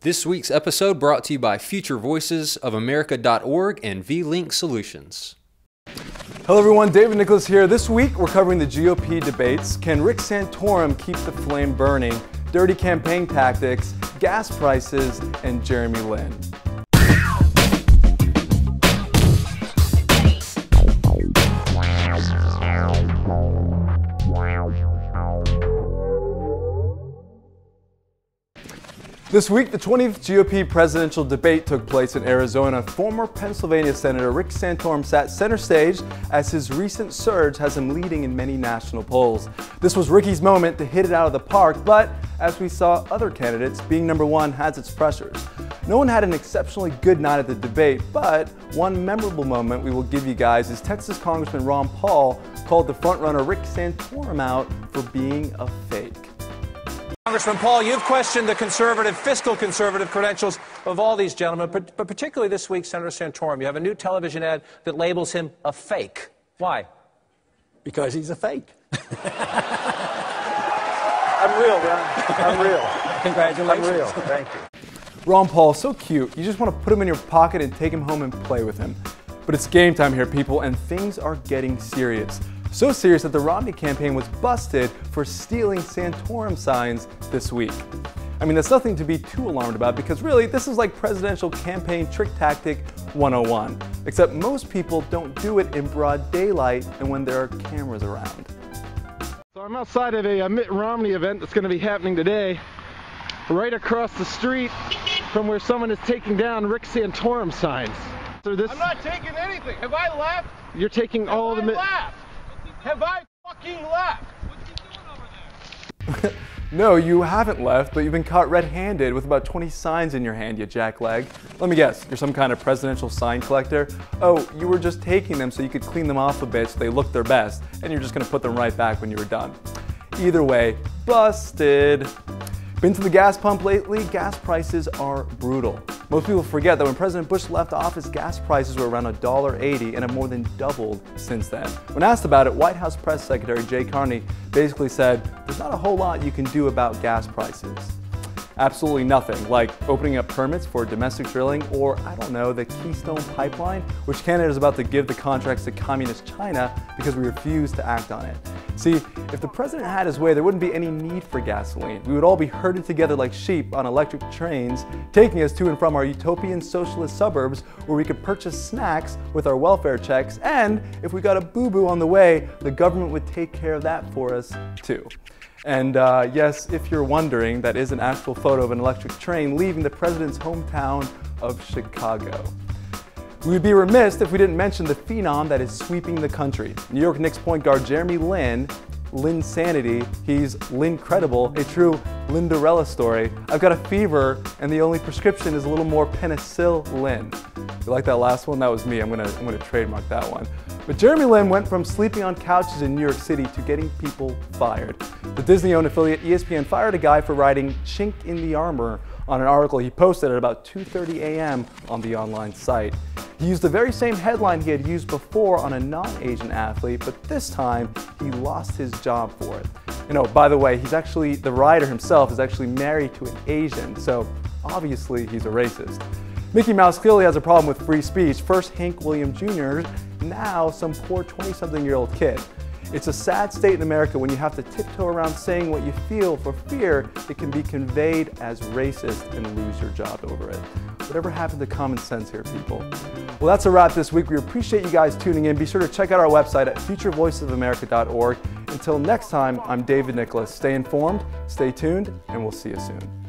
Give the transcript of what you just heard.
This week's episode brought to you by Thefuturevoices and V-Link Solutions. Hello everyone, David Nicholas here. This week we're covering the GOP debates. Can Rick Santorum keep the flame burning? Dirty campaign tactics, gas prices, and Jeremy Lin. This week, the 20th GOP presidential debate took place in Arizona. Former Pennsylvania Senator Rick Santorum sat center stage as his recent surge has him leading in many national polls. This was Ricky's moment to hit it out of the park, but as we saw other candidates, being number one has its pressures. No one had an exceptionally good night at the debate, but one memorable moment we will give you guys is Texas Congressman Ron Paul called the frontrunner Rick Santorum out for being a fake. Congressman Paul, you've questioned the fiscal conservative credentials of all these gentlemen, but particularly this week, Senator Santorum. You have a new television ad that labels him a fake. Why? Because he's a fake. I'm real, Ron. I'm real. Congratulations. I'm real. Thank you. Ron Paul, so cute. You just want to put him in your pocket and take him home and play with him. But it's game time here, people, and things are getting serious. So serious that the Romney campaign was busted for stealing Santorum signs this week. I mean, that's nothing to be too alarmed about because really, this is like presidential campaign trick tactic 101. Except most people don't do it in broad daylight and when there are cameras around. So I'm outside of a Mitt Romney event that's going to be happening today, right across the street from where someone is taking down Rick Santorum signs. So I'm not taking anything. Have I left? You're taking all the... Have I fucking left? No, you haven't left, but you've been caught red-handed with about 20 signs in your hand, you jackleg. Let me guess, you're some kind of presidential sign collector? Oh, you were just taking them so you could clean them off a bit so they look their best, and you're just gonna put them right back when you were done. Either way, busted. Been to the gas pump lately? Gas prices are brutal. Most people forget that when President Bush left office, gas prices were around $1.80 and have more than doubled since then. When asked about it, White House Press Secretary Jay Carney basically said, there's not a whole lot you can do about gas prices. Absolutely nothing, like opening up permits for domestic drilling or, I don't know, the Keystone Pipeline, which Canada is about to give the contracts to communist China because we refuse to act on it. See, if the president had his way, there wouldn't be any need for gasoline. We would all be herded together like sheep on electric trains, taking us to and from our utopian socialist suburbs where we could purchase snacks with our welfare checks, and if we got a boo-boo on the way, the government would take care of that for us too. And yes, if you're wondering, that is an actual photo of an electric train leaving the president's hometown of Chicago. We would be remiss if we didn't mention the phenom that is sweeping the country. New York Knicks point guard Jeremy Lin, Linsanity, he's Lincredible, a true Linderella story. I've got a fever and the only prescription is a little more penicillin. You like that last one? That was me. I'm gonna trademark that one. But Jeremy Lin went from sleeping on couches in New York City to getting people fired. The Disney-owned affiliate ESPN fired a guy for writing "chink in the armor" on an article he posted at about 2:30 a.m. on the online site. He used the very same headline he had used before on a non-Asian athlete, but this time he lost his job for it. You know, by the way, the writer himself is actually married to an Asian, so obviously he's a racist. Mickey Mouse clearly has a problem with free speech. First Hank Williams Jr., now some poor 20-something-year-old kid. It's a sad state in America when you have to tiptoe around saying what you feel for fear it can be conveyed as racist and lose your job over it. Whatever happened to common sense here, people? Well, that's a wrap this week. We appreciate you guys tuning in. Be sure to check out our website at Thefuturevoicesofamerica.org. Until next time, I'm David Nicholas. Stay informed, stay tuned, and we'll see you soon.